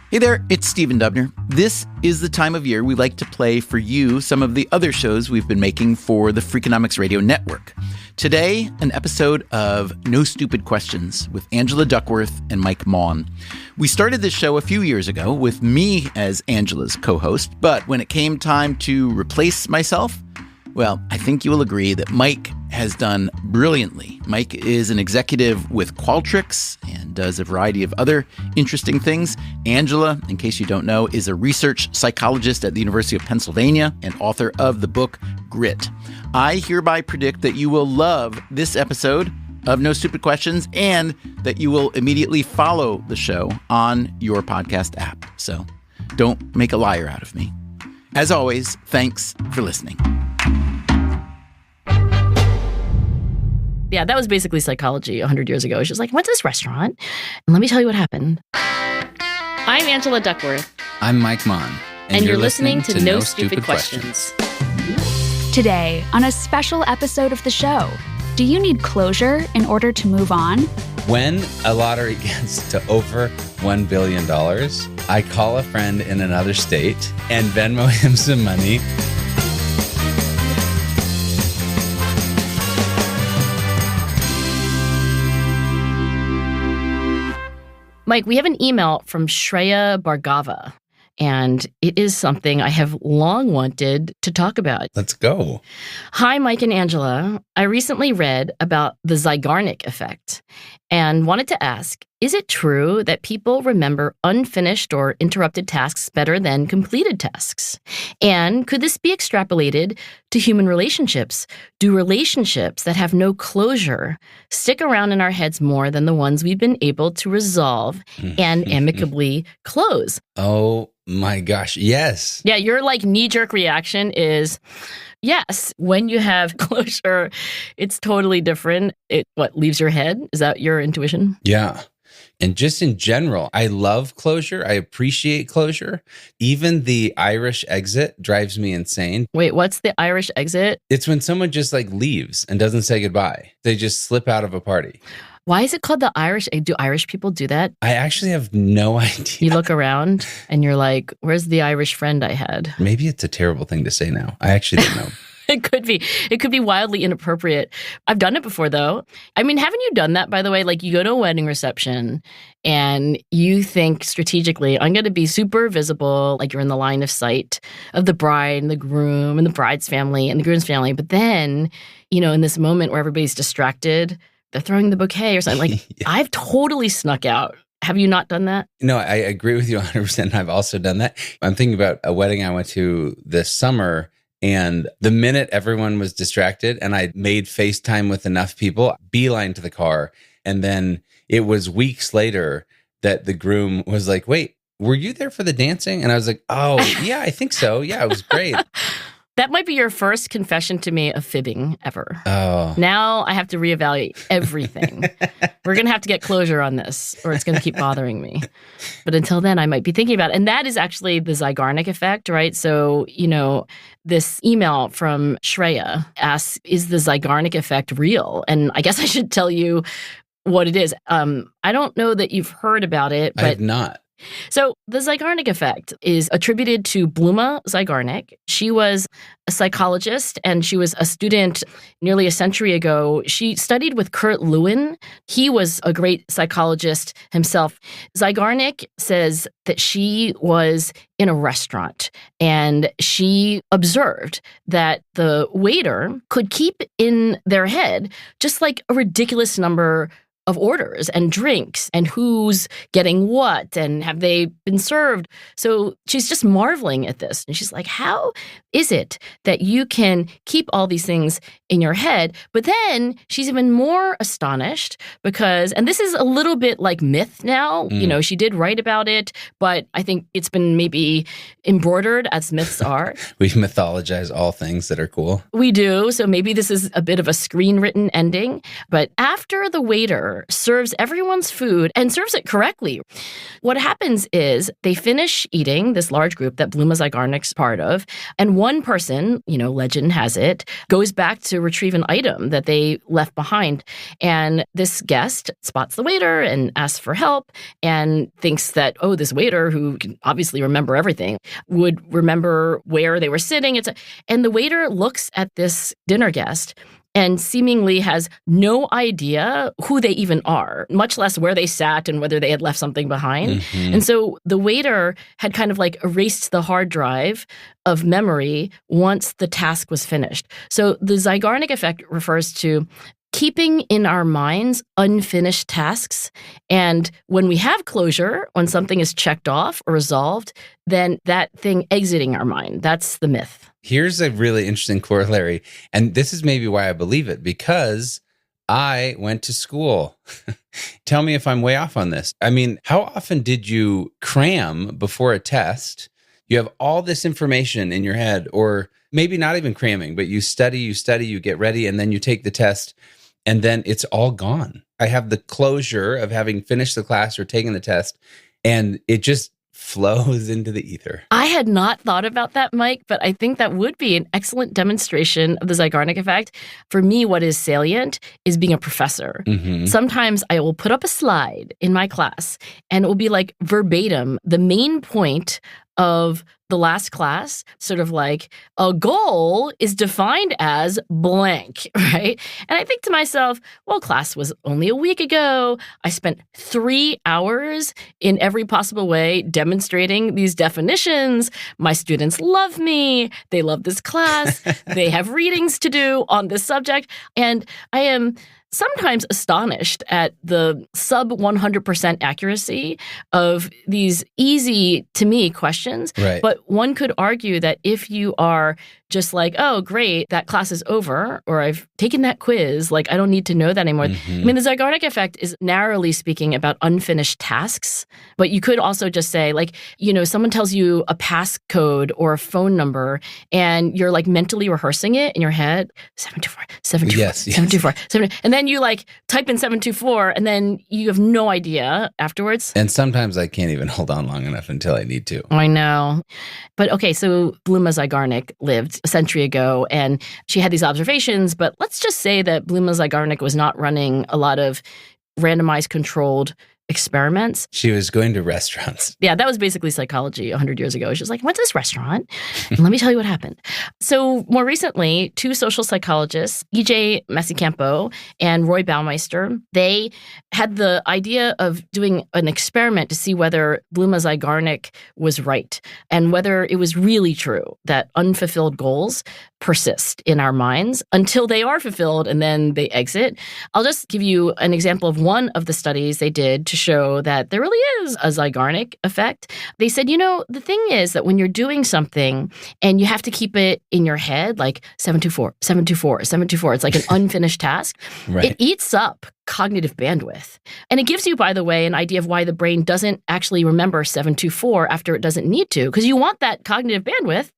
Hey there, it's Stephen Dubner. This is the time of year we like to play for you some of the other shows we've been making for the Freakonomics Radio Network. Today, an episode of No Stupid Questions with Angela Duckworth and Mike Maughan. We started this show a few years ago with me as Angela's co-host, but when it came time to replace myself, well, I think you will agree that Mike has done brilliantly. Mike is an executive with Qualtrics and does a variety of other interesting things. Angela, in case you don't know, is a research psychologist at the University of Pennsylvania and author of the book Grit. I hereby predict that you will love this episode of No Stupid Questions and that you will immediately follow the show on your podcast app. So don't make a liar out of me. As always, thanks for listening. Yeah, that was basically psychology 100 years ago. She was like, I went to this restaurant, and let me tell you what happened. I'm Angela Duckworth. I'm Mike Maughan. And you're listening to No Stupid Questions. Today, on a special episode of the show, do you need closure in order to move on? When a lottery gets to over $1 billion, I call a friend in another state and Venmo him some money. Mike, we have an email from Shreya Bhargava, and it is something I have long wanted to talk about. Let's go. Hi, Mike and Angela. I recently read about the Zeigarnik effect and wanted to ask, is it true that people remember unfinished or interrupted tasks better than completed tasks? And could this be extrapolated to human relationships? Do relationships that have no closure stick around in our heads more than the ones we've been able to resolve and amicably close? Oh my gosh, yes. Yeah, your knee-jerk reaction is, yes, when you have closure, it's totally different. It leaves your head? Is that your intuition? Yeah. And just in general, I love closure. I appreciate closure. Even the Irish exit drives me insane. Wait, what's the Irish exit? It's when someone just leaves and doesn't say goodbye. They just slip out of a party. Why is it called the Irish? Do Irish people do that? I actually have no idea. You look around and you're like, where's the Irish friend I had? Maybe it's a terrible thing to say now. I actually don't know. It could be. It could be wildly inappropriate. I've done it before, though. I mean, haven't you done that, by the way? You go to a wedding reception and you think strategically, I'm going to be super visible, you're in the line of sight of the bride and the groom and the bride's family and the groom's family. But then, in this moment where everybody's distracted, they're throwing the bouquet or something. Yeah. I've totally snuck out. Have you not done that? No, I agree with you 100%. I've also done that. I'm thinking about a wedding I went to this summer. And the minute everyone was distracted and I made FaceTime with enough people, beeline to the car. And then it was weeks later that the groom was like, wait, were you there for the dancing? And I was like, oh, yeah, I think so. Yeah, it was great. That might be your first confession to me of fibbing ever. Oh. Now I have to reevaluate everything. We're going to have to get closure on this or it's going to keep bothering me. But until then, I might be thinking about it. And that is actually the Zeigarnik effect, right? So, this email from Shreya asks, is the Zeigarnik effect real? And I guess I should tell you what it is. I don't know that you've heard about it. But I have not. So the Zeigarnik effect is attributed to Bluma Zeigarnik. She was a psychologist and she was a student nearly a century ago. She studied with Kurt Lewin. He was a great psychologist himself. Zeigarnik says that she was in a restaurant and she observed that the waiter could keep in their head just a ridiculous number of orders and drinks and who's getting what and have they been served. So she's just marveling at this. And she's like, how is it that you can keep all these things in your head? But then she's even more astonished because, and this is a little bit like myth now, she did write about it, but I think it's been maybe embroidered as myths are. We mythologize all things that are cool. We do. So maybe this is a bit of a screen-written ending. But after the waiter waiter serves everyone's food and serves it correctly. What happens is they finish eating, this large group that Bluma Zeigarnik's part of, and one person, legend has it, goes back to retrieve an item that they left behind. And this guest spots the waiter and asks for help and thinks that, this waiter, who can obviously remember everything, would remember where they were sitting. And the waiter looks at this dinner guest and seemingly has no idea who they even are, much less where they sat and whether they had left something behind. Mm-hmm. And so the waiter had kind of like erased the hard drive of memory once the task was finished. So the Zeigarnik effect refers to keeping in our minds unfinished tasks. And when we have closure, when something is checked off or resolved, then that thing exiting our mind. That's the myth. Here's a really interesting corollary. And this is maybe why I believe it, because I went to school. Tell me if I'm way off on this. I mean, how often did you cram before a test? You have all this information in your head, or maybe not even cramming, but you study, you get ready, and then you take the test, and then it's all gone. I have the closure of having finished the class or taken the test, and it just flows into the ether. I had not thought about that, Mike, but I think that would be an excellent demonstration of the Zeigarnik effect. For me, what is salient is being a professor. Mm-hmm. Sometimes I will put up a slide in my class, and it will be like verbatim, the main point of the last class, sort of like a goal is defined as blank, right? And I think to myself, well, class was only a week ago. I spent 3 hours in every possible way demonstrating these definitions. My students love me. They love this class. They have readings to do on this subject. And I am sometimes astonished at the sub 100% accuracy of these easy, to me, questions. Right. But one could argue that if you are just like, oh, great, that class is over, or I've taken that quiz, like I don't need to know that anymore. Mm-hmm. I mean, the Zeigarnik effect is narrowly speaking about unfinished tasks, but you could also just say like, someone tells you a passcode or a phone number and you're like mentally rehearsing it in your head, 724, 724, yes. 724, 724, and then you like type in 724 and then you have no idea afterwards. And sometimes I can't even hold on long enough until I need to. I know. But okay, so Bluma Zeigarnik lived a century ago, and she had these observations, but let's just say that Bluma Zeigarnik was not running a lot of randomized controlled experiments. She was going to restaurants. Yeah, that was basically psychology 100 years ago. She was like, I went to this restaurant, and let me tell you what happened. So more recently, 2 social psychologists, E.J. Masicampo and Roy Baumeister, they had the idea of doing an experiment to see whether Bluma Zeigarnik was right and whether it was really true that unfulfilled goals persist in our minds until they are fulfilled and then they exit. I'll just give you an example of one of the studies they did to show that there really is a Zeigarnik effect. They said, the thing is that when you're doing something and you have to keep it in your head, like 724, 724, 724, it's like an unfinished task, right. It eats up cognitive bandwidth. And it gives you, by the way, an idea of why the brain doesn't actually remember 724 after it doesn't need to, because you want that cognitive bandwidth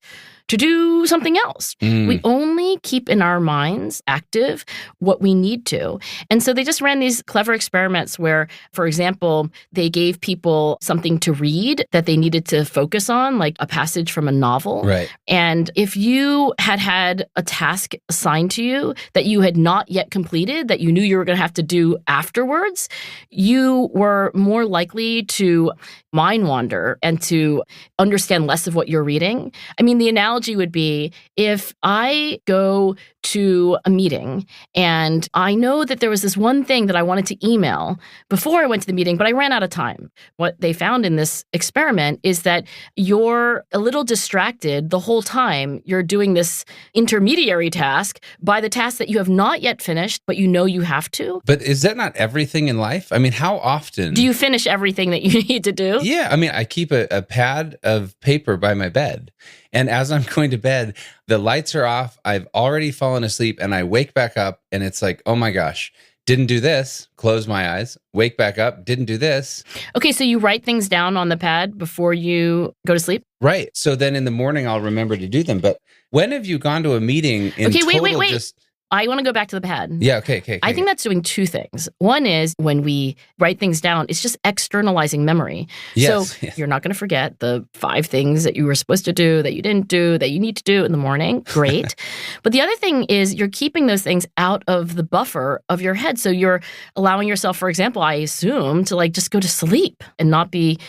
to do something else. We only keep in our minds active what we need to. And so they just ran these clever experiments where, for example, they gave people something to read that they needed to focus on, like a passage from a novel. Right. And if you had a task assigned to you that you had not yet completed, that you knew you were going to have to do afterwards, you were more likely to mind wander and to understand less of what you're reading. I mean, the analogy would be if I go to a meeting and I know that there was this one thing that I wanted to email before I went to the meeting, but I ran out of time. What they found in this experiment is that you're a little distracted the whole time you're doing this intermediary task by the task that you have not yet finished, but you know you have to. But is that not everything in life? I mean, how often do you finish everything that you need to do? Yeah. I mean, I keep a pad of paper by my bed. And as I'm going to bed, the lights are off. I've already fallen asleep and I wake back up and it's like, oh my gosh, didn't do this. Close my eyes, wake back up, didn't do this. Okay, so you write things down on the pad before you go to sleep? Right. So then in the morning, I'll remember to do them. But when have you gone to a meeting in wait. just... I want to go back to the pad. Yeah, okay. I think that's doing two things. One is when we write things down, it's just externalizing memory. Yes, So you're not going to forget the 5 things that you were supposed to do, that you didn't do, that you need to do in the morning. Great. But the other thing is you're keeping those things out of the buffer of your head. So you're allowing yourself, for example, I assume, to like just go to sleep and not be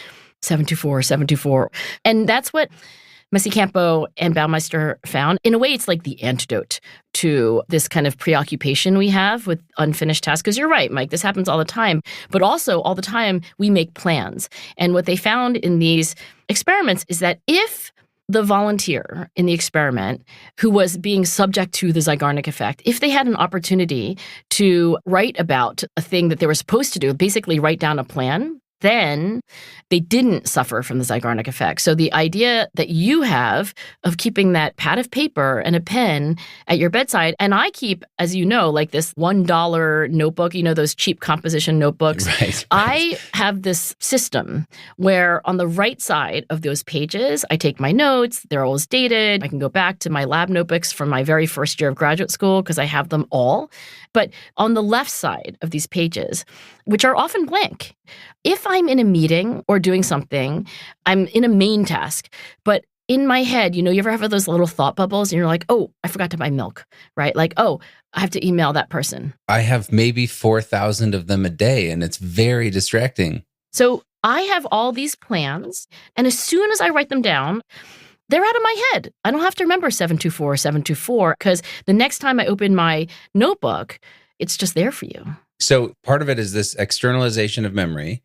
724. And that's what Messi Campo and Baumeister found. In a way, it's like the antidote to this kind of preoccupation we have with unfinished tasks. Because you're right, Mike, this happens all the time. But also, all the time, we make plans. And what they found in these experiments is that if the volunteer in the experiment who was being subject to the Zeigarnik effect, if they had an opportunity to write about a thing that they were supposed to do, basically write down a plan, then they didn't suffer from the Zeigarnik effect. So the idea that you have of keeping that pad of paper and a pen at your bedside, and I keep, as you know, like this $1 notebook, those cheap composition notebooks. Right. I have this system where on the right side of those pages, I take my notes. They're always dated. I can go back to my lab notebooks from my very first year of graduate school because I have them all. But on the left side of these pages, which are often blank, if I'm in a meeting or doing something, I'm in a main task, but in my head, you ever have those little thought bubbles and you're like, oh, I forgot to buy milk, right? Like, oh, I have to email that person. I have maybe 4,000 of them a day, and it's very distracting. So I have all these plans, and as soon as I write them down, they're out of my head. I don't have to remember 724, because the next time I open my notebook, it's just there for you. So part of it is this externalization of memory,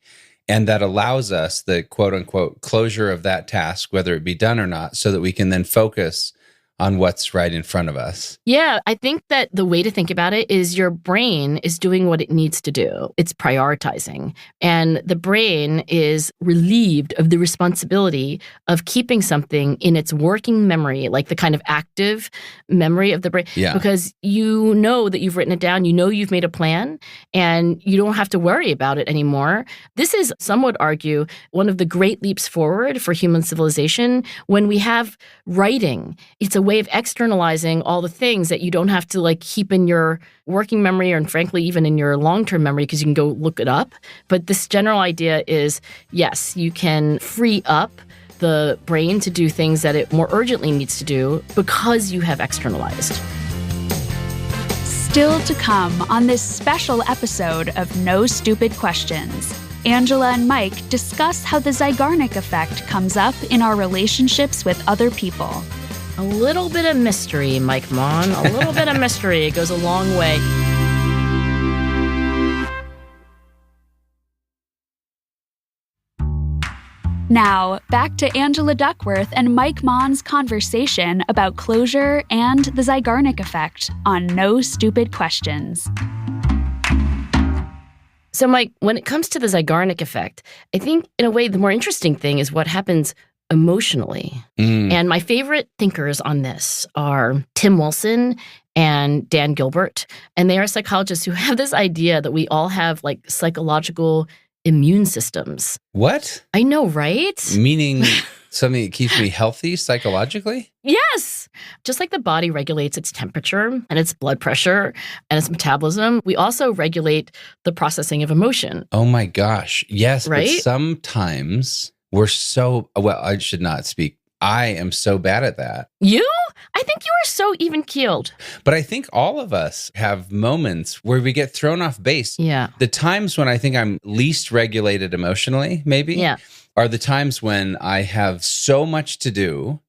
and that allows us the quote unquote closure of that task, whether it be done or not, so that we can then focus on what's right in front of us. Yeah, I think that the way to think about it is your brain is doing what it needs to do. It's prioritizing. And the brain is relieved of the responsibility of keeping something in its working memory, like the kind of active memory of the brain. Yeah. Because you know that you've written it down, you know you've made a plan, and you don't have to worry about it anymore. This is, some would argue, one of the great leaps forward for human civilization when we have writing. It's a way of externalizing all the things that you don't have to like keep in your working memory, or frankly even in your long-term memory, because you can go look it up. But this general idea is, yes, you can free up the brain to do things that it more urgently needs to do because you have externalized. Still to come on this special episode of No Stupid Questions, Angela and Mike discuss how the Zeigarnik effect comes up in our relationships with other people. A little bit of mystery, Mike Maughan. A little bit of mystery. It goes a long way. Now, back to Angela Duckworth and Mike Maughan's conversation about closure and the Zeigarnik effect on No Stupid Questions. So, Mike, when it comes to the Zeigarnik effect, I think, in a way, the more interesting thing is what happens emotionally. And my favorite thinkers on this are Tim Wilson and Dan Gilbert. And they are psychologists who have this idea that we all have like psychological immune systems. What? I know, right? Meaning something that keeps me healthy psychologically? Yes. Just like the body regulates its temperature and its blood pressure and its metabolism, we also regulate the processing of emotion. Oh my gosh. Yes. Right? But sometimes we're so, well, I should not speak. I am so bad at that. You? I think you are so even-keeled. But I think all of us have moments where we get thrown off base. Yeah. The times when I think I'm least regulated emotionally, maybe, are the times when I have so much to do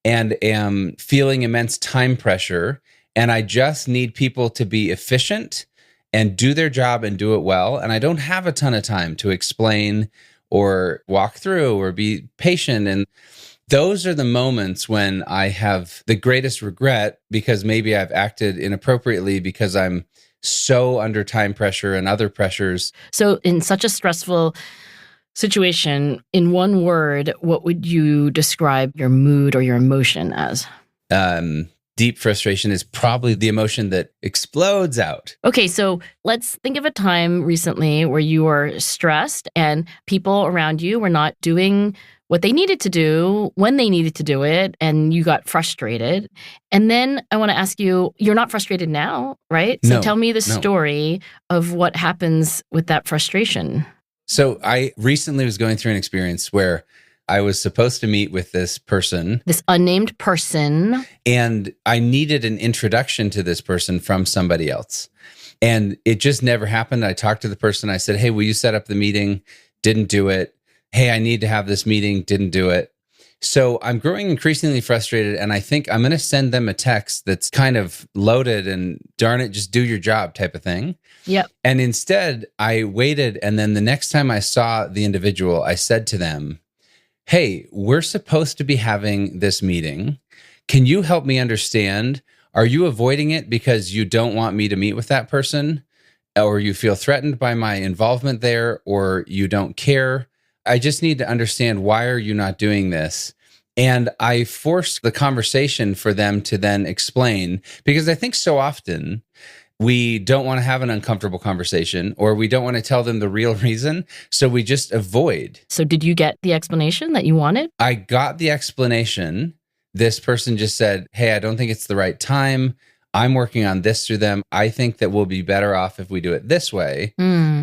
and am feeling immense time pressure, and I just need people to be efficient and do their job and do it well. And I don't have a ton of time to explain or walk through or be patient. And those are the moments when I have the greatest regret, because maybe I've acted inappropriately because I'm so under time pressure and other pressures. So in such a stressful situation, in one word, what would you describe your mood or your emotion as? deep frustration is probably the emotion that explodes out. Okay, so let's think of a time recently where you were stressed and people around you were not doing what they needed to do when they needed to do it, and you got frustrated. And then I want to ask you, you're not frustrated now, right? So tell me the story of what happens with that frustration. So I recently was going through an experience where I was supposed to meet with this person. This unnamed person. And I needed an introduction to this person from somebody else. And it just never happened. I talked to the person. I said, hey, will you set up the meeting? Didn't do it. Hey, I need to have this meeting. Didn't do it. So I'm growing increasingly frustrated. And I think I'm going to send them a text that's kind of loaded and darn it, just do your job type of thing. Yep. And instead I waited. And then the next time I saw the individual, I said to them, hey, we're supposed to be having this meeting. Can you help me understand? Are you avoiding it because you don't want me to meet with that person? Or you feel threatened by my involvement there? Or you don't care? I just need to understand, why are you not doing this? And I forced the conversation for them to then explain, because I think so often we don't want to have an uncomfortable conversation, or we don't want to tell them the real reason. So we just avoid. So did you get the explanation that you wanted? I got the explanation. This person just said, hey, I don't think it's the right time. I'm working on this through them. I think that we'll be better off if we do it this way.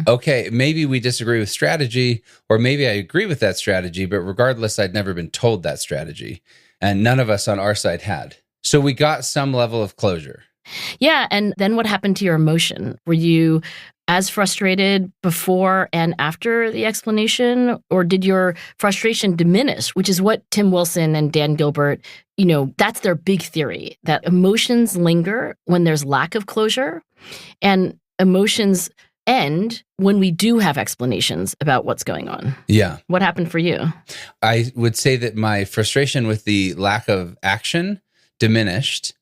Okay, maybe we disagree with strategy, or maybe I agree with that strategy, but regardless, I'd never been told that strategy. And none of us on our side had. So we got some level of closure. Yeah. And then what happened to your emotion? Were you as frustrated before and after the explanation, or did your frustration diminish, which is what Tim Wilson and Dan Gilbert, that's their big theory, that emotions linger when there's lack of closure, and emotions end when we do have explanations about what's going on. Yeah. What happened for you? I would say that my frustration with the lack of action diminished,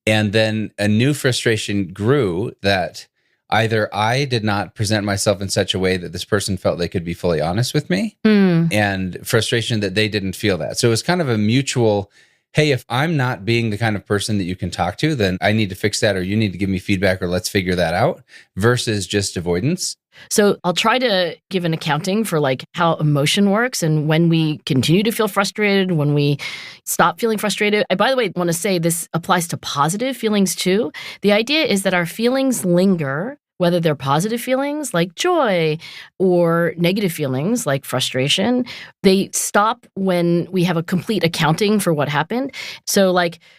and then a new frustration grew that either I did not present myself in such a way that this person felt they could be fully honest with me, and frustration that they didn't feel that. So it was kind of a mutual, hey, if I'm not being the kind of person that you can talk to, then I need to fix that, or you need to give me feedback, or let's figure that out, versus just avoidance. So I'll try to give an accounting for how emotion works and when we continue to feel frustrated, when we stop feeling frustrated. I, by the way, want to say this applies to positive feelings too. The idea is that our feelings linger, whether they're positive feelings like joy or negative feelings like frustration. They stop when we have a complete accounting for what happened. So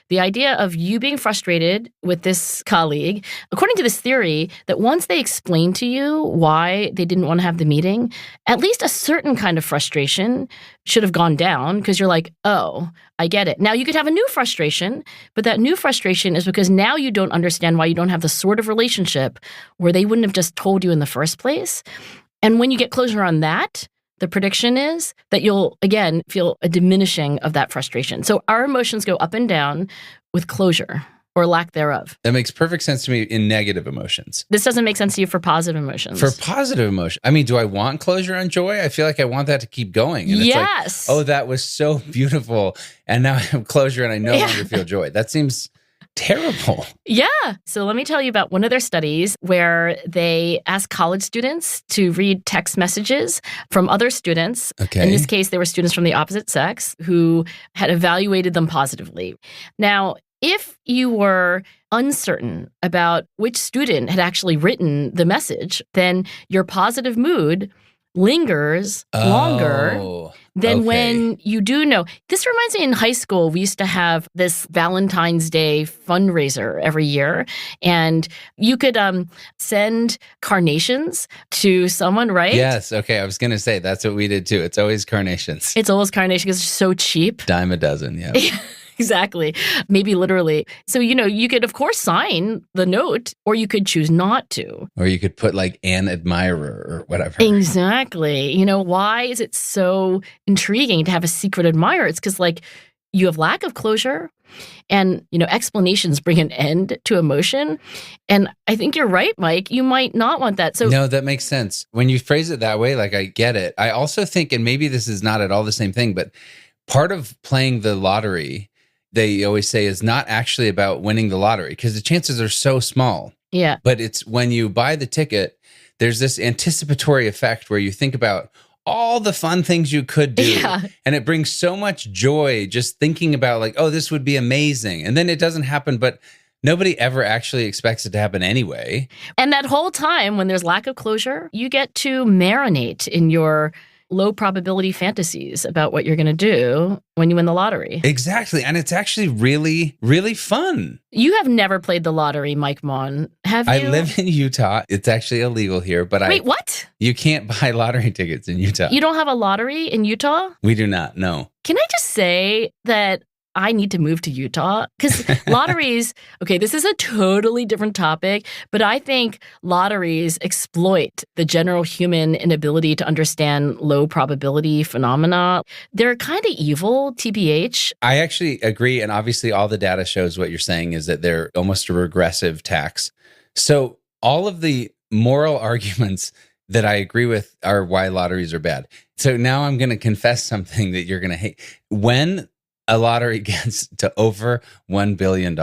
the idea of you being frustrated with this colleague, according to this theory, that once they explain to you why they didn't want to have the meeting, at least a certain kind of frustration should have gone down, because you're like, oh, I get it. Now you could have a new frustration, but that new frustration is because now you don't understand why you don't have the sort of relationship where they wouldn't have just told you in the first place. And when you get closure on that, the prediction is that you'll, again, feel a diminishing of that frustration. So our emotions go up and down with closure or lack thereof. That makes perfect sense to me in negative emotions. This doesn't make sense to you for positive emotions. For positive emotion, I mean, do I want closure on joy? I feel like I want that to keep going. And yes. It's oh, that was so beautiful. And now I have closure and I no longer feel joy. That seems terrible. Yeah. So let me tell you about one of their studies where they asked college students to read text messages from other students. Okay. In this case, they were students from the opposite sex who had evaluated them positively. Now, if you were uncertain about which student had actually written the message, then your positive mood lingers longer than when you do know. This reminds me, in high school, we used to have this Valentine's Day fundraiser every year, and you could send carnations to someone, right? Yes. Okay. I was going to say that's what we did too. It's always carnations. It's always carnations because it's so cheap. Dime a dozen. Yeah. Exactly. Maybe literally. So, you could, of course, sign the note, or you could choose not to. Or you could put an admirer or whatever. Exactly. Why is it so intriguing to have a secret admirer? It's because, you have lack of closure, and, explanations bring an end to emotion. And I think you're right, Mike. You might not want that. So no, that makes sense. When you phrase it that way, I get it. I also think, and maybe this is not at all the same thing, but part of playing the lottery they always say is not actually about winning the lottery because the chances are so small. Yeah. But it's when you buy the ticket, there's this anticipatory effect where you think about all the fun things you could do. Yeah. And it brings so much joy just thinking about like, oh, this would be amazing. And then it doesn't happen, but nobody ever actually expects it to happen anyway. And that whole time when there's lack of closure, you get to marinate in your low probability fantasies about what you're going to do when you win the lottery. Exactly. And it's actually really, really fun. You have never played the lottery, Mike Maughan, have you? I live in Utah. It's actually illegal here, but Wait, what? You can't buy lottery tickets in Utah. You don't have a lottery in Utah? We do not, no. Can I just say that I need to move to Utah? Because lotteries, okay, this is a totally different topic, but I think lotteries exploit the general human inability to understand low probability phenomena. They're kind of evil, TBH. I actually agree. And obviously all the data shows what you're saying is that they're almost a regressive tax. So all of the moral arguments that I agree with are why lotteries are bad. So now I'm going to confess something that you're going to hate. When a lottery gets to over $1 billion,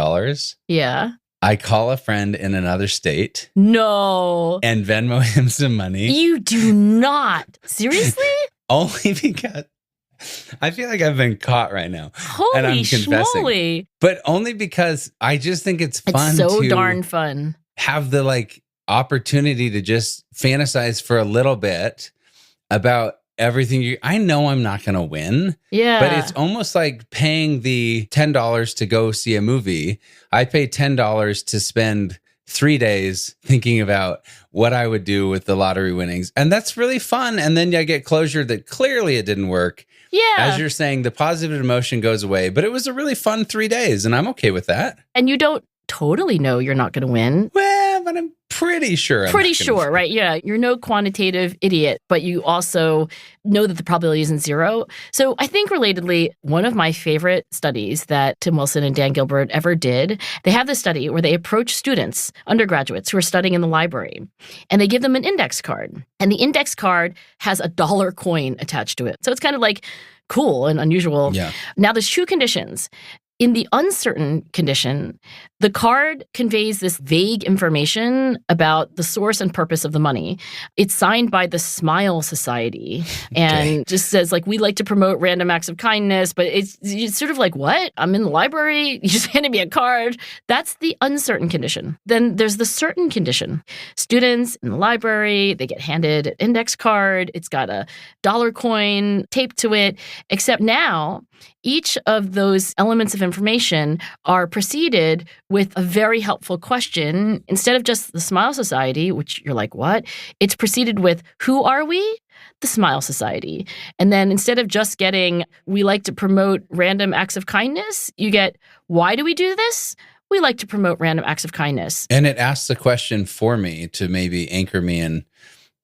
Yeah. I call a friend in another state. No. And Venmo him some money. You do not. Seriously? Only because I feel like I've been caught right now. Holy and I'm confessing. schmoly. But only because I just think it's fun It's so to darn fun. have the like opportunity to just fantasize for a little bit about everything. I know I'm not going to win. Yeah. But it's almost like paying the $10 to go see a movie. I pay $10 to spend 3 days thinking about what I would do with the lottery winnings. And that's really fun. And then I get closure that clearly it didn't work. Yeah. As you're saying, the positive emotion goes away, but it was a really fun 3 days and I'm okay with that. And you don't totally know you're not going to win. Well, but I'm pretty sure. Pretty sure, right? Yeah. You're no quantitative idiot, but you also know that the probability isn't zero. So I think relatedly, one of my favorite studies that Tim Wilson and Dan Gilbert ever did, they have this study where they approach students, undergraduates who are studying in the library, and they give them an index card. And the index card has a dollar coin attached to it. So it's kind of like cool and unusual. Yeah. Now there's two conditions. In the uncertain condition, the card conveys this vague information about the source and purpose of the money. It's signed by the Smile Society and just says, like, we like to promote random acts of kindness, but it's sort of like, what? I'm in the library. You just handed me a card. That's the uncertain condition. Then there's the certain condition. Students in the library, they get handed an index card. It's got a dollar coin taped to it, except now each of those elements of information are preceded with a very helpful question. Instead of just the Smile Society, which you're like, what? It's preceded with, who are we? The Smile Society. And then instead of just getting, we like to promote random acts of kindness, you get, why do we do this? We like to promote random acts of kindness. And it asks the question for me to maybe anchor me in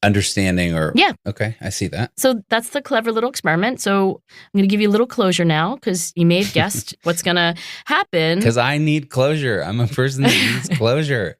understanding or... Yeah. Okay, I see that. So that's the clever little experiment. So I'm going to give you a little closure now because you may have guessed what's going to happen. Because I need closure. I'm a person that needs closure.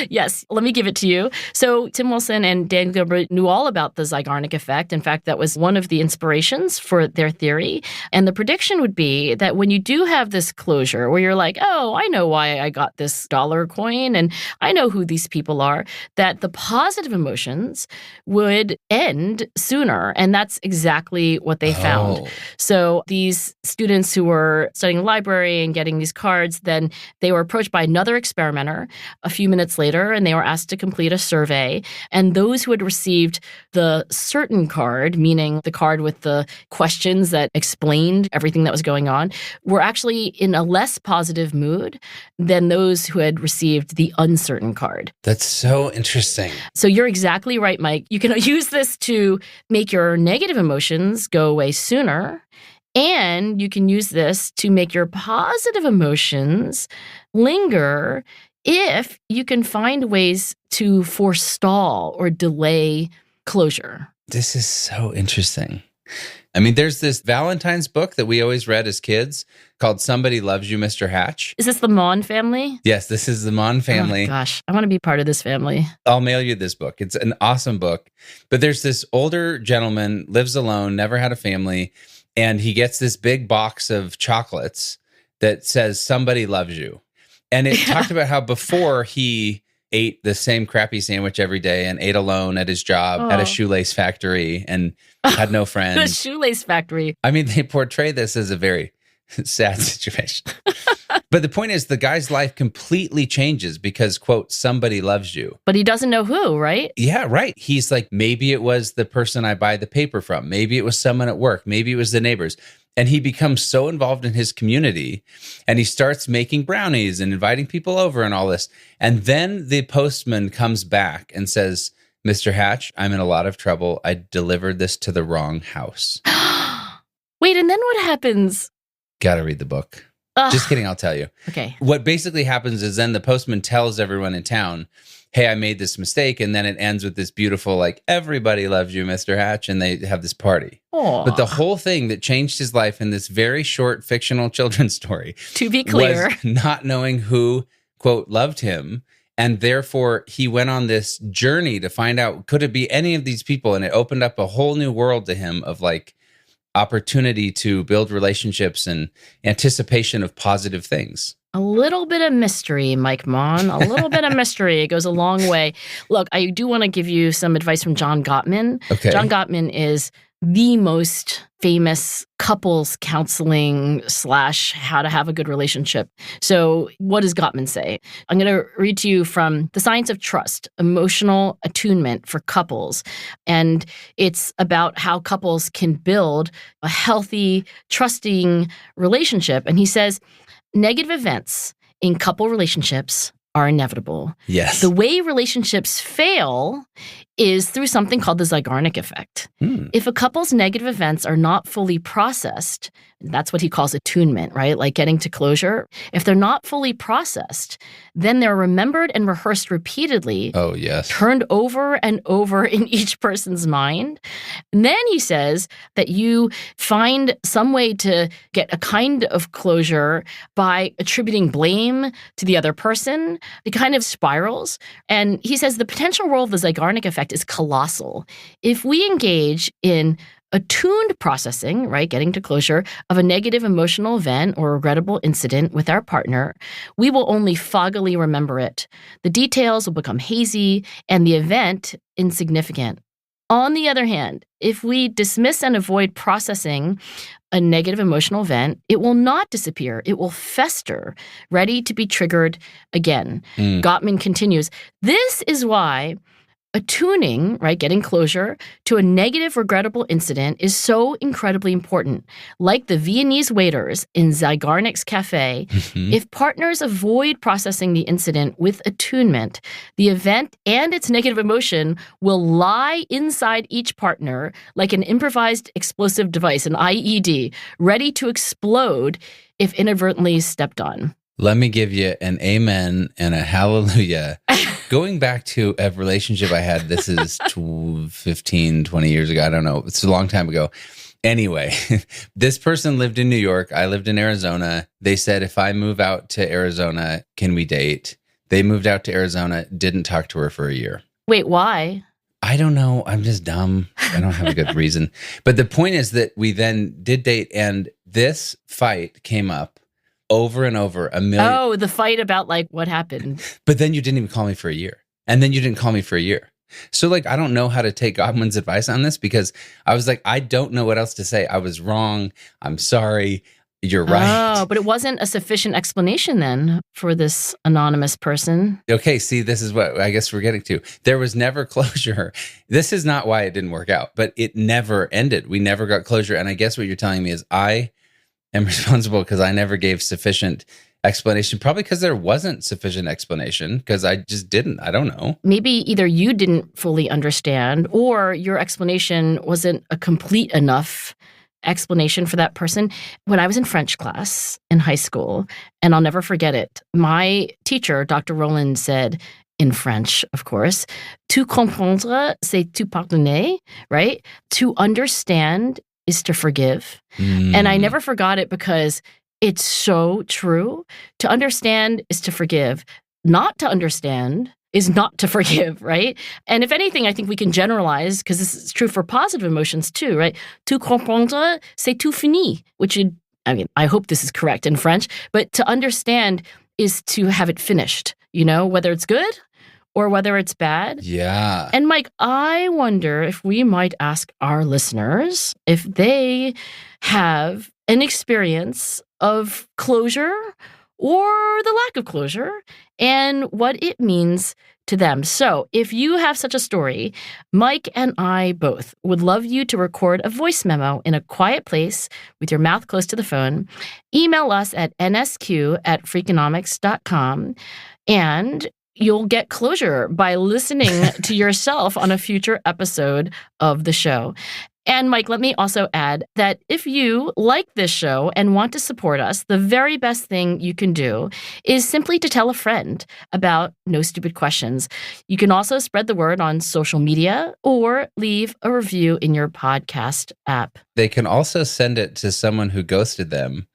Yes, let me give it to you. So Tim Wilson and Dan Gilbert knew all about the Zeigarnik effect. In fact, that was one of the inspirations for their theory. And the prediction would be that when you do have this closure where you're like, oh, I know why I got this dollar coin and I know who these people are, that the positive emotions would end sooner. And that's exactly what they found. So these students who were studying the library and getting these cards, then they were approached by another experimenter a few minutes later, and they were asked to complete a survey. And those who had received the certain card, meaning the card with the questions that explained everything that was going on, were actually in a less positive mood than those who had received the uncertain card. That's so interesting. So you're exactly right, Mike. You can use this to make your negative emotions go away sooner, and you can use this to make your positive emotions linger if you can find ways to forestall or delay closure. This is so interesting. I mean, there's this Valentine's book that we always read as kids called Somebody Loves You, Mr. Hatch. Is this the Maughan family? Yes, this is the Maughan family. Oh, gosh, I want to be part of this family. I'll mail you this book. It's an awesome book. But there's this older gentleman, lives alone, never had a family, and he gets this big box of chocolates that says somebody loves you. And it talked about how before he ate the same crappy sandwich every day and ate alone at his job at a shoelace factory and had no friends. The shoelace factory. I mean, they portray this as a very sad situation. But the point is, the guy's life completely changes because, quote, somebody loves you. But he doesn't know who, right? Yeah, right. He's like, maybe it was the person I buy the paper from. Maybe it was someone at work. Maybe it was the neighbors. And he becomes so involved in his community and he starts making brownies and inviting people over and all this. And then the postman comes back and says, Mr. Hatch, I'm in a lot of trouble. I delivered this to the wrong house. Wait, and then what happens? Gotta read the book. Just kidding, I'll tell you. Okay. What basically happens is then the postman tells everyone in town, hey, I made this mistake. And then it ends with this beautiful, like, everybody loves you, Mr. Hatch. And they have this party. Aww. But the whole thing that changed his life in this very short fictional children's story, to be clear, was not knowing who, quote, loved him. And therefore, he went on this journey to find out, could it be any of these people? And it opened up a whole new world to him of like, opportunity to build relationships and anticipation of positive things. A little bit of mystery, Mike Maughan. A little bit of mystery. It goes a long way. Look, I do want to give you some advice from John Gottman. Okay. John Gottman is the most famous couples counseling / how to have a good relationship. So what does Gottman say? I'm going to read to you from The Science of Trust, Emotional Attunement for Couples. And it's about how couples can build a healthy, trusting relationship. And he says, negative events in couple relationships are inevitable. Yes. The way relationships fail is through something called the Zeigarnik effect. If a couple's negative events are not fully processed, that's what he calls attunement, right? Like getting to closure. If they're not fully processed, then they're remembered and rehearsed repeatedly. Oh, yes. Turned over and over in each person's mind. And then he says that you find some way to get a kind of closure by attributing blame to the other person. It kind of spirals. And he says the potential role of the Zeigarnik effect is colossal. If we engage in attuned processing, right, getting to closure of a negative emotional event or regrettable incident with our partner, we will only foggily remember it. The details will become hazy and the event insignificant. On the other hand, if we dismiss and avoid processing a negative emotional event, it will not disappear. It will fester, ready to be triggered again. Gottman continues, this is why attuning, right, getting closure to a negative, regrettable incident is so incredibly important. Like the Viennese waiters in Zeigarnik's cafe, if partners avoid processing the incident with attunement, the event and its negative emotion will lie inside each partner like an improvised explosive device, an IED, ready to explode if inadvertently stepped on. Let me give you an amen and a hallelujah. Going back to a relationship I had, this is 15, 20 years ago. I don't know. It's a long time ago. Anyway, this person lived in New York. I lived in Arizona. They said, if I move out to Arizona, can we date? They moved out to Arizona, didn't talk to her for a year. Wait, why? I don't know. I'm just dumb. I don't have a good reason. But the point is that we then did date, and this fight came up over and over a million. Oh, the fight about like what happened. But then you didn't even call me for a year. And then you didn't call me for a year. So like, I don't know how to take Godwin's advice on this because I was like, I don't know what else to say. I was wrong. I'm sorry. You're right. Oh, but it wasn't a sufficient explanation then for this anonymous person. Okay, see, this is what I guess we're getting to. There was never closure. This is not why it didn't work out, but it never ended. We never got closure. And I guess what you're telling me is I am responsible because I never gave sufficient explanation, probably because there wasn't sufficient explanation because I just didn't. I don't know. Maybe either you didn't fully understand or your explanation wasn't a complete enough explanation for that person. When I was in French class in high school, and I'll never forget it, my teacher, Dr. Roland, said, in French, of course, "To comprendre, c'est to pardonner," right? To understand is to forgive. And I never forgot it because it's so true. To understand is to forgive. Not to understand is not to forgive, right? And if anything, I think we can generalize, because this is true for positive emotions too, right? To comprendre, c'est tout fini, which would I mean, I hope this is correct in French, but to understand is to have it finished, whether it's good or whether it's bad. Yeah. And Mike, I wonder if we might ask our listeners if they have an experience of closure or the lack of closure and what it means to them. So if you have such a story, Mike and I both would love you to record a voice memo in a quiet place with your mouth close to the phone. Email us at nsq@freakonomics.com, and you'll get closure by listening to yourself on a future episode of the show. And Mike, let me also add that if you like this show and want to support us, the very best thing you can do is simply to tell a friend about No Stupid Questions. You can also spread the word on social media or leave a review in your podcast app. They can also send it to someone who ghosted them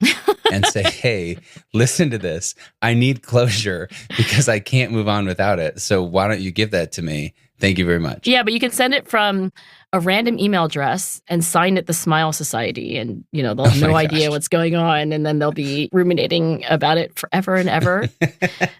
and say, hey, listen to this. I need closure because I can't move on without it. So why don't you give that to me? Thank you very much. Yeah, but you can send it from a random email address and sign it the Smile Society, and they'll have no idea what's going on, and then they'll be ruminating about it forever and ever.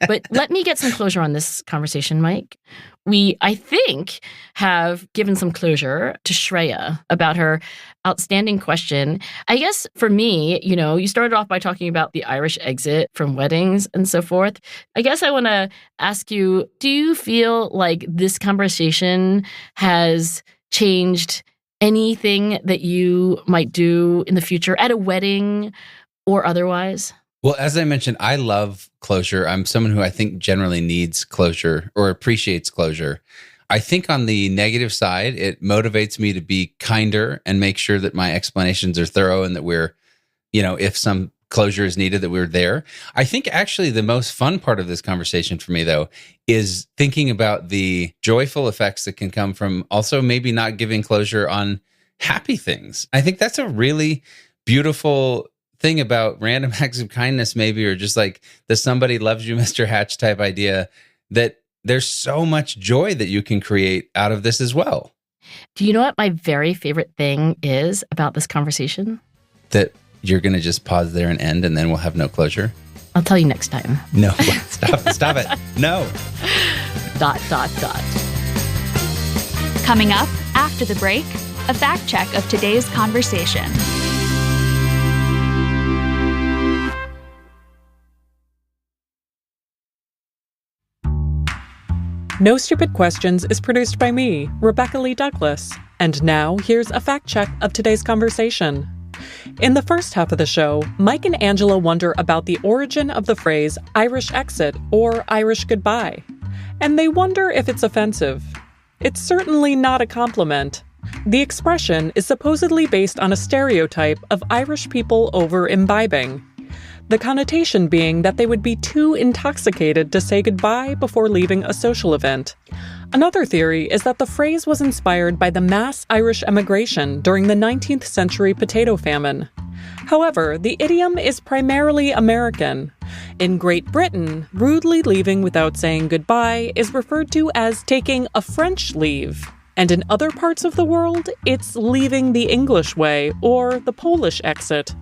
But let me get some closure on this conversation, Mike. We, I think, have given some closure to Shreya about her outstanding question. I guess for me, you started off by talking about the Irish exit from weddings and so forth. I guess I want to ask you, do you feel like this conversation has changed anything that you might do in the future at a wedding or otherwise? Well, as I mentioned, I love closure. I'm someone who I think generally needs closure or appreciates closure. I think on the negative side, it motivates me to be kinder and make sure that my explanations are thorough and that we're, if some closure is needed, that we're there. I think actually the most fun part of this conversation for me, though, is thinking about the joyful effects that can come from also maybe not giving closure on happy things. I think that's a really beautiful thing about random acts of kindness, maybe, or just like the somebody loves you, Mr. Hatch type idea, that there's so much joy that you can create out of this as well. Do you know what my very favorite thing is about this conversation? That you're going to just pause there and end, and then we'll have no closure? I'll tell you next time. No, stop it. No. ... Coming up after the break, a fact check of today's conversation. No Stupid Questions is produced by me, Rebecca Lee Douglas. And now, here's a fact check of today's conversation. In the first half of the show, Mike and Angela wonder about the origin of the phrase Irish exit or Irish goodbye. And they wonder if it's offensive. It's certainly not a compliment. The expression is supposedly based on a stereotype of Irish people over-imbibing. The connotation being that they would be too intoxicated to say goodbye before leaving a social event. Another theory is that the phrase was inspired by the mass Irish emigration during the 19th century potato famine. However, the idiom is primarily American. In Great Britain, rudely leaving without saying goodbye is referred to as taking a French leave. And in other parts of the world, it's leaving the English way or the Polish exit.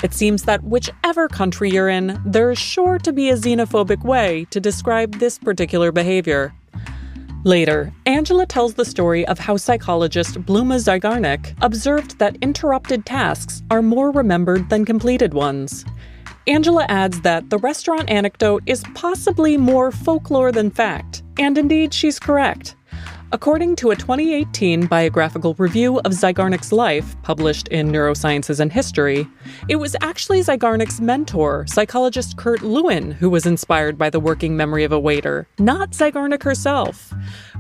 It seems that whichever country you're in, there's sure to be a xenophobic way to describe this particular behavior. Later, Angela tells the story of how psychologist Bluma Zeigarnik observed that interrupted tasks are more remembered than completed ones. Angela adds that the restaurant anecdote is possibly more folklore than fact, and indeed she's correct. According to a 2018 biographical review of Zeigarnik's life, published in Neurosciences and History, it was actually Zeigarnik's mentor, psychologist Kurt Lewin, who was inspired by the working memory of a waiter, not Zeigarnik herself.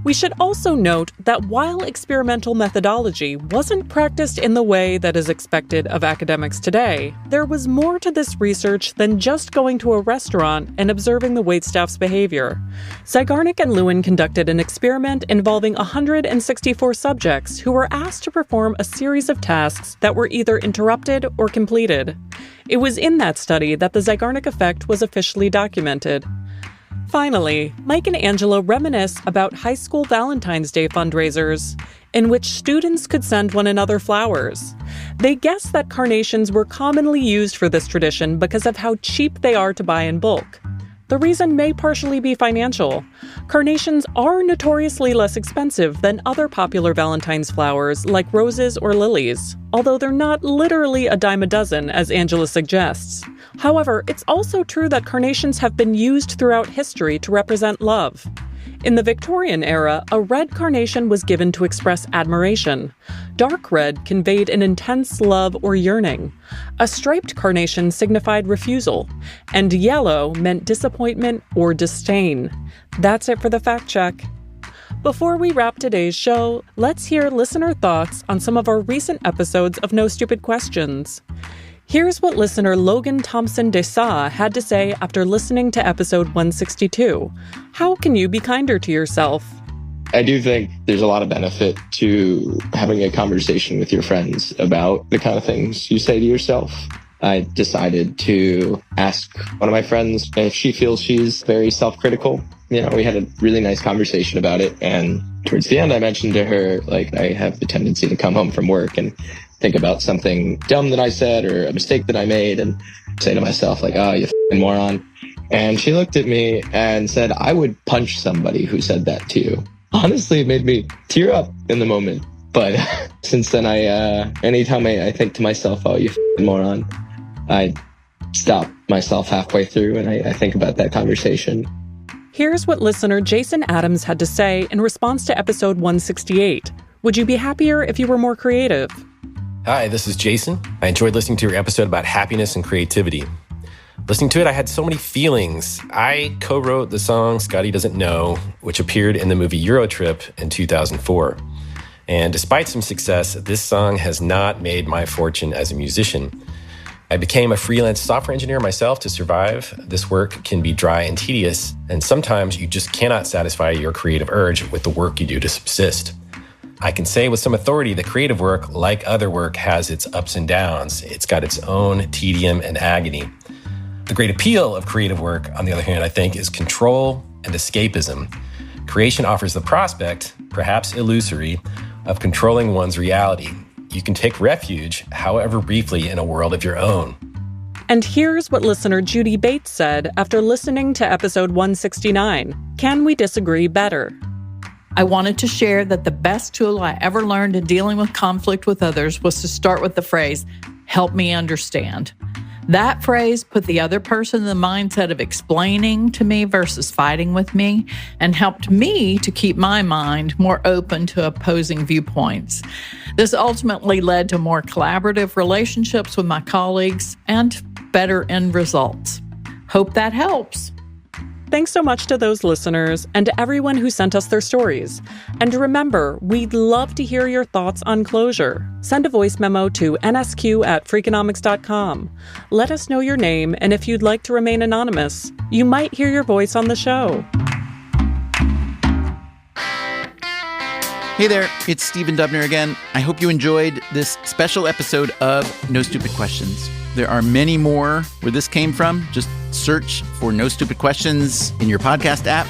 We should also note that while experimental methodology wasn't practiced in the way that is expected of academics today, there was more to this research than just going to a restaurant and observing the waitstaff's behavior. Zeigarnik and Lewin conducted an experiment involving 164 subjects who were asked to perform a series of tasks that were either interrupted or completed. It was in that study that the Zeigarnik effect was officially documented. Finally, Mike and Angela reminisce about high school Valentine's Day fundraisers, in which students could send one another flowers. They guess that carnations were commonly used for this tradition because of how cheap they are to buy in bulk. The reason may partially be financial. Carnations are notoriously less expensive than other popular Valentine's flowers like roses or lilies, although they're not literally a dime a dozen, as Angela suggests. However, it's also true that carnations have been used throughout history to represent love. In the Victorian era, a red carnation was given to express admiration. Dark red conveyed an intense love or yearning. A striped carnation signified refusal, and yellow meant disappointment or disdain. That's it for the fact check. Before we wrap today's show, let's hear listener thoughts on some of our recent episodes of No Stupid Questions. Here's what listener Logan Thompson Desa had to say after listening to episode 162. How can you be kinder to yourself? I do think there's a lot of benefit to having a conversation with your friends about the kind of things you say to yourself. I decided to ask one of my friends if she feels she's very self-critical. We had a really nice conversation about it. And towards the end, I mentioned to her, I have the tendency to come home from work and think about something dumb that I said or a mistake that I made and say to myself, oh, you f***ing moron. And she looked at me and said, I would punch somebody who said that to you. Honestly, it made me tear up in the moment. But since then, anytime I think to myself, oh, you f***ing moron, I stop myself halfway through and I think about that conversation. Here's what listener Jason Adams had to say in response to episode 168. Would you be happier if you were more creative? Hi, this is Jason. I enjoyed listening to your episode about happiness and creativity. Listening to it, I had so many feelings. I co-wrote the song Scotty Doesn't Know, which appeared in the movie Eurotrip in 2004. And despite some success, this song has not made my fortune as a musician. I became a freelance software engineer myself to survive. This work can be dry and tedious, and sometimes you just cannot satisfy your creative urge with the work you do to subsist. I can say with some authority that creative work, like other work, has its ups and downs. It's got its own tedium and agony. The great appeal of creative work, on the other hand, I think, is control and escapism. Creation offers the prospect, perhaps illusory, of controlling one's reality. You can take refuge, however briefly, in a world of your own. And here's what listener Judy Bates said after listening to episode 169. Can we disagree better? I wanted to share that the best tool I ever learned in dealing with conflict with others was to start with the phrase, help me understand. That phrase put the other person in the mindset of explaining to me versus fighting with me and helped me to keep my mind more open to opposing viewpoints. This ultimately led to more collaborative relationships with my colleagues and better end results. Hope that helps. Thanks so much to those listeners and to everyone who sent us their stories. And remember, we'd love to hear your thoughts on closure. Send a voice memo to nsq@freakonomics.com. Let us know your name and if you'd like to remain anonymous. You might hear your voice on the show. Hey there, it's Stephen Dubner again. I hope you enjoyed this special episode of No Stupid Questions. There are many more where this came from. Just search for No Stupid Questions in your podcast app.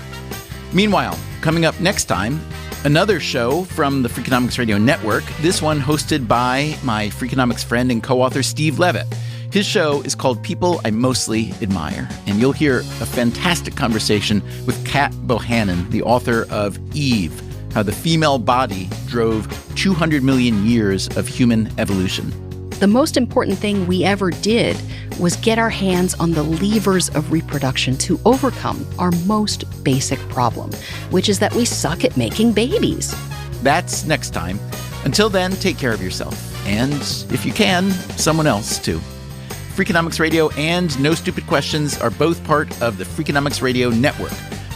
Meanwhile, coming up next time, another show from the Freakonomics Radio Network, this one hosted by my Freakonomics friend and co-author Steve Levitt. His show is called People I Mostly Admire, and you'll hear a fantastic conversation with Kat Bohannon, the author of Eve, How the Female Body Drove 200 Million Years of Human Evolution. The most important thing we ever did was get our hands on the levers of reproduction to overcome our most basic problem, which is that we suck at making babies. That's next time. Until then, take care of yourself. And if you can, someone else too. Freakonomics Radio and No Stupid Questions are both part of the Freakonomics Radio Network.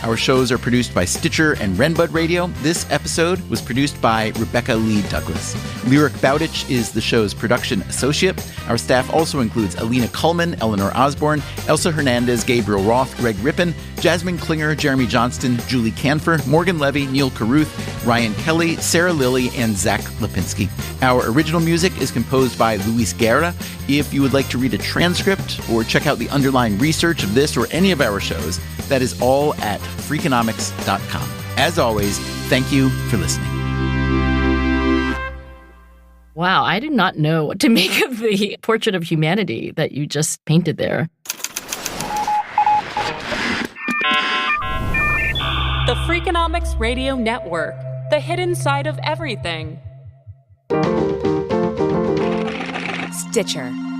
Our shows are produced by Stitcher and Renbud Radio. This episode was produced by Rebecca Lee Douglas. Lyric Bowditch is the show's production associate. Our staff also includes Alina Kuhlman, Eleanor Osborne, Elsa Hernandez, Gabriel Roth, Greg Rippin, Jasmine Klinger, Jeremy Johnston, Julie Canfer, Morgan Levy, Neil Carruth, Ryan Kelly, Sarah Lilly, and Zach Lipinski. Our original music is composed by Luis Guerra. If you would like to read a transcript or check out the underlying research of this or any of our shows, That is all at Freakonomics.com. As always, thank you for listening. Wow, I did not know what to make of the portrait of humanity that you just painted there. The Freakonomics Radio Network, the hidden side of everything. Stitcher.